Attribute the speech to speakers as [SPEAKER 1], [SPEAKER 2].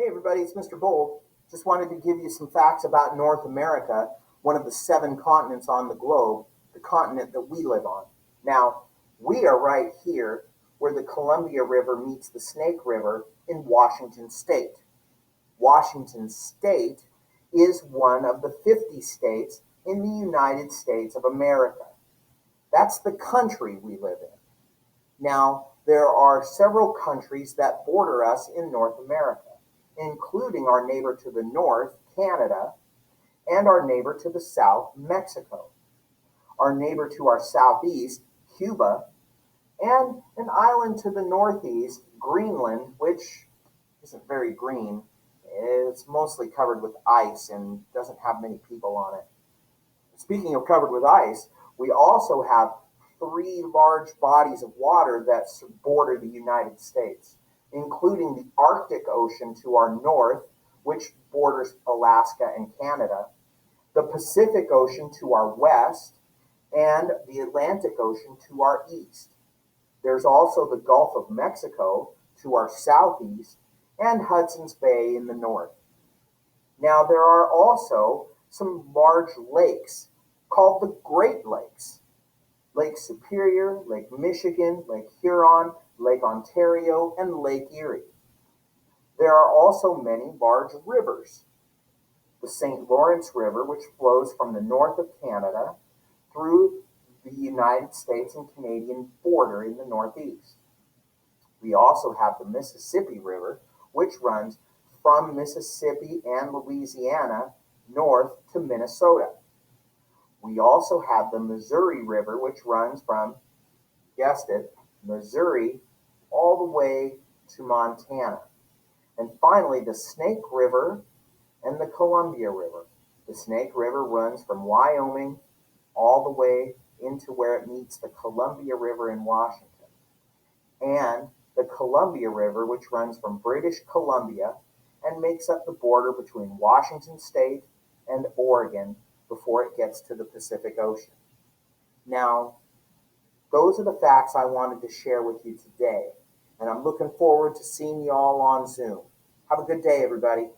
[SPEAKER 1] Hey everybody, it's Mr. Bold. Just wanted to give you some facts about North America, one of the 7 continents on the globe, the continent that we live on. Now, we are right here where the Columbia River meets the Snake River in Washington State. Washington State is one of the 50 states in the United States of America. That's the country we live in. Now, there are several countries that border us in North America, including our neighbor to the north, Canada, and our neighbor to the south, Mexico, our neighbor to our southeast, Cuba, and an island to the northeast, Greenland, which isn't very green. It's mostly covered with ice and doesn't have many people on it. Speaking of covered with ice, we also have 3 large bodies of water that border the United States, including the Arctic Ocean to our north, which borders Alaska and Canada, the Pacific Ocean to our west, and the Atlantic Ocean to our east. There's also the Gulf of Mexico to our southeast and Hudson's Bay in the north. Now, there are also some large lakes called the Great Lakes. Lake Superior, Lake Michigan, Lake Huron, Lake Ontario, and Lake Erie. There are also many large rivers. The St. Lawrence River, which flows from the north of Canada through the United States and Canadian border in the northeast. We also have the Mississippi River, which runs from Mississippi and Louisiana north to Minnesota. We also have the Missouri River, which runs from, guessed it, Missouri all the way to Montana. And finally, the Snake River and the Columbia River. The Snake River runs from Wyoming all the way into where it meets the Columbia River in Washington. And the Columbia River, which runs from British Columbia and makes up the border between Washington State and Oregon before it gets to the Pacific Ocean. Now, those are the facts I wanted to share with you today, and I'm looking forward to seeing you all on Zoom. Have a good day, everybody.